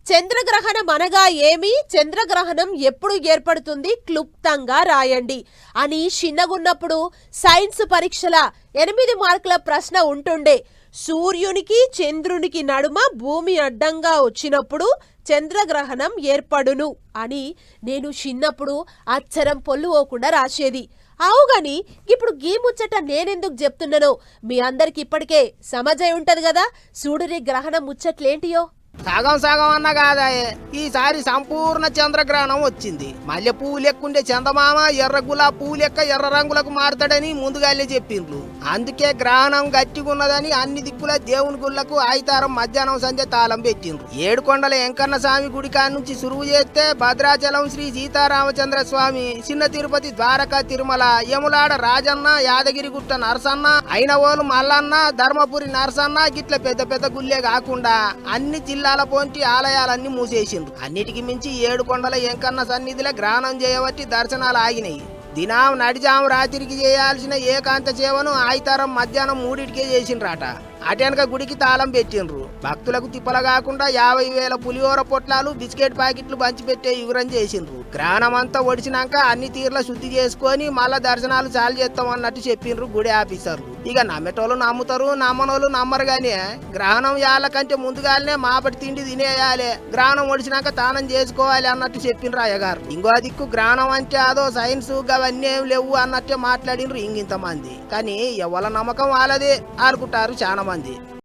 చంద్రగ్రహణం అనగా ఏమి, చంద్రగ్రహణం ఎప్పుడు ఏర్పడుతుంది క్లుప్తంగా రాయండి అని చిన్నగున్నప్పుడు సైన్స్ పరీక్షల 8 మార్కుల ప్రశ్న ఉంటుండే. సూర్యునికి చంద్రునికి నడుమ భూమి అడ్డంగా వచ్చినప్పుడు చంద్రగ్రహణం ఏర్పడును అని నేను చిన్నప్పుడు అచ్చరం పొల్లుపోకుండా రాసేది. అవుగాని ఇప్పుడు గీ ముచ్చట నేనెందుకు చెప్తున్నానో మీ అందరికి ఇప్పటికే సమజై ఉంటది కదా. చూడురి గ్రహణం ముచ్చట్లేంటియో. సగం సగం అన్న కాదాయే, ఈసారి సంపూర్ణ చంద్రగ్రహణం వచ్చింది. మల్లె పువ్వు లెక్కుండే చందమామ ఎర్ర గులాబీ పువ్వు లెక్క ఎర్ర రంగులకు మారుతాడని ముందుగానే చెప్పిండ్రు. అందుకే గ్రహణం గట్టిగున్నదని అన్ని దిక్కుల దేవుని గుళ్లకు ఆయితారం మధ్యాహ్నం సంధ్య తాళం పెట్టిండ్రు. ఏడుకొండల వెంకన్న స్వామి గుడి కాడ నుంచి సురువు చేస్తే భద్రాచలం శ్రీ సీతారామచంద్ర స్వామి, చిన్న తిరుపతి ద్వారకా తిరుమల, యములాడ రాజన్న, యాదగిరిగుట్ట నరసన్న, అయినవోలు మల్లన్న, ధర్మపురి నరసన్న గిట్ల పెద్ద పెద్ద గుళ్ళే కాకుండా అన్ని జిల్లాల పోంటి ఆలయాలన్నీ మూసేసిండ్రు. అన్నిటికి మించి ఏడుకొండల వెంకన్న సన్నిధిలో గ్రహణం చేయబట్టి దర్శనాలు ఆగినాయి. దినం నడిజాము రాత్రికి చేయాల్సిన ఏకాంత సేవను ఆయితారం మధ్యాహ్నం 3కే చేసిండ్రాట. అటెనక గుడికి తాళం పెట్టిండ్రు. భక్తులకు తిప్పల కాకుండా 50,000 పులిహోర పొట్లాలు, బిస్కెట్ ప్యాకెట్లు పంచిపెట్టే యువరం చేసిండ్రు. గ్రహణం అంతా ఒడిచినాక అన్ని తీర్ల శుద్ధి చేసుకొని మళ్ళా దర్శనాలు చాలు చేస్తాం అన్నట్టు చెప్పిండ్రు గుడి ఆఫీసర్లు. ఇక నమ్మేటోళ్ళు నమ్ముతారు, నమ్మనోళ్ళు నమ్మరు. గాని గ్రహణం యాళ్ళ కంటే ముందుగానే మాపటి తిండి తినేయాలి, గ్రహణం ఒడిచినాక తానం చేసుకోవాలి అన్నట్టు చెప్పిండ్రు అయ్యగారు. ఇంకో దిక్కు గ్రహణం అంటే అదో సైన్స్ అవన్నీ ఏం లేవు అన్నట్టే మాట్లాడిండ్రు ఇంగింతమంది. కానీ ఎవరి నమ్మకం వాళ్ళదే అనుకుంటారు చాలా మంది.